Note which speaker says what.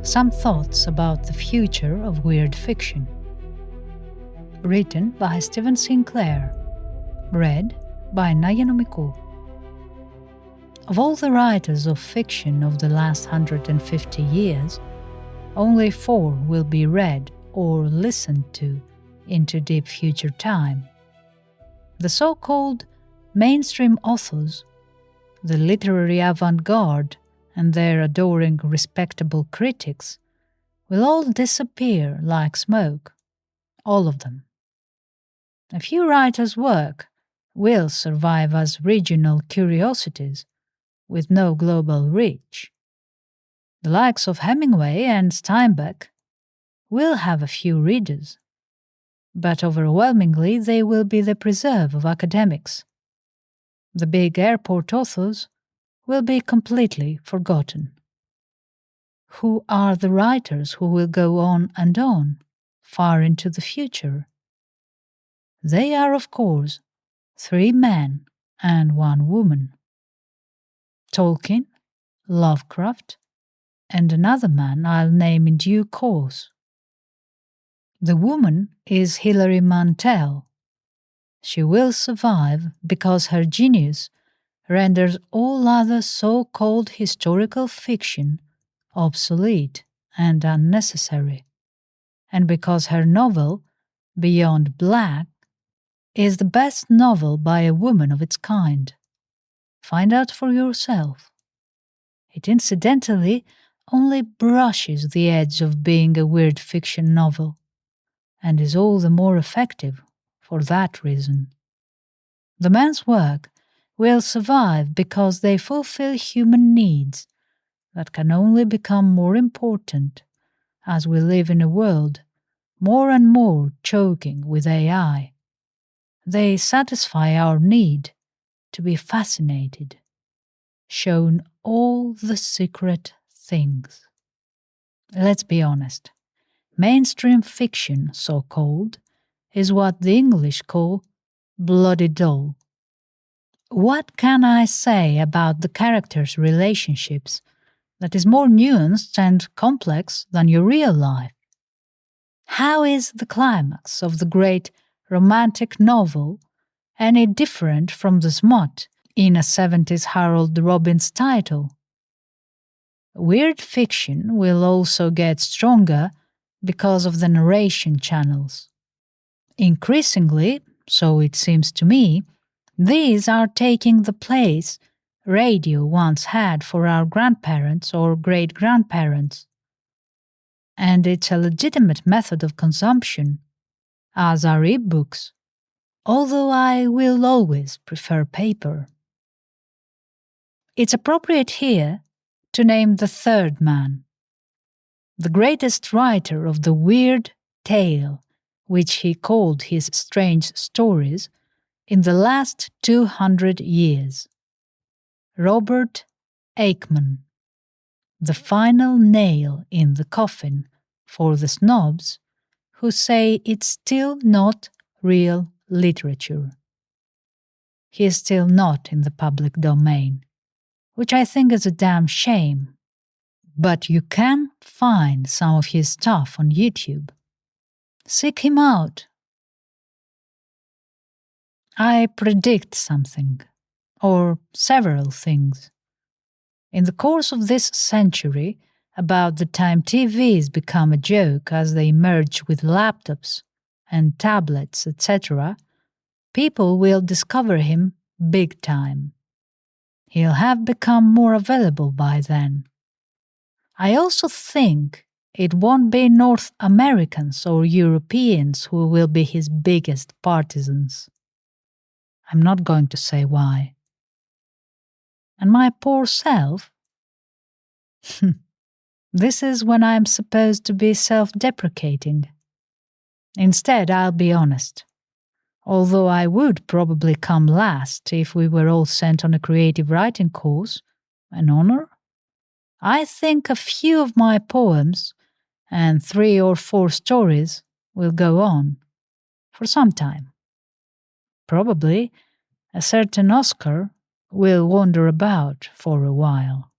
Speaker 1: Some thoughts about the future of weird fiction. Written by Stephen Sinclair. Read by Nayanomiko. Of all the writers of fiction of the last 150 years, only 4 will be read or listened to into deep future time. The so-called mainstream authors, the literary avant-garde and their adoring respectable critics, will all disappear like smoke, all of them. A few writers' work will survive as regional curiosities with no global reach. The likes of Hemingway and Steinbeck will have a few readers, but overwhelmingly they will be the preserve of academics. The big airport authors will be completely forgotten. Who are the writers who will go on and on, far into the future? They are, of course, 3 men and 1 woman. Tolkien, Lovecraft, and another man I'll name in due course. The woman is Hilary Mantel. She will survive because her genius renders all other so-called historical fiction obsolete and unnecessary, and because her novel, Beyond Black, is the best novel by a woman of its kind. Find out for yourself. It incidentally only brushes the edge of being a weird fiction novel, and is all the more effective for that reason. The men's work will survive because they fulfill human needs that can only become more important as we live in a world more and more choking with AI. They satisfy our need to be fascinated, shown all the secret things. Let's be honest. Mainstream fiction, so-called, is what the English call bloody dull. What can I say about the characters' relationships that is more nuanced and complex than your real life? How is the climax of the great romantic novel any different from the smut in a 70s Harold Robbins title? Weird fiction will also get stronger because of the narration channels. Increasingly, so it seems to me, these are taking the place radio once had for our grandparents or great-grandparents. And it's a legitimate method of consumption, as are e-books, although I will always prefer paper. It's appropriate here to name the 3rd man, the greatest writer of the weird tale, which he called his strange stories, in the last 200 years. Robert Aickman, the final nail in the coffin for the snobs who say it's still not real literature. He is still not in the public domain, which I think is a damn shame. But you can find some of his stuff on YouTube. Seek him out. I predict something, or several things. In the course of this century, about the time TVs become a joke as they merge with laptops and tablets, etc., people will discover him big time. He'll have become more available by then. I also think it won't be North Americans or Europeans who will be his biggest partisans. I'm not going to say why. And my poor self? This is when I'm supposed to be self-deprecating. Instead, I'll be honest. Although I would probably come last if we were all sent on a creative writing course, an honor, I think a few of my poems and 3 or 4 stories will go on for some time. Probably a certain Oscar will wander about for a while.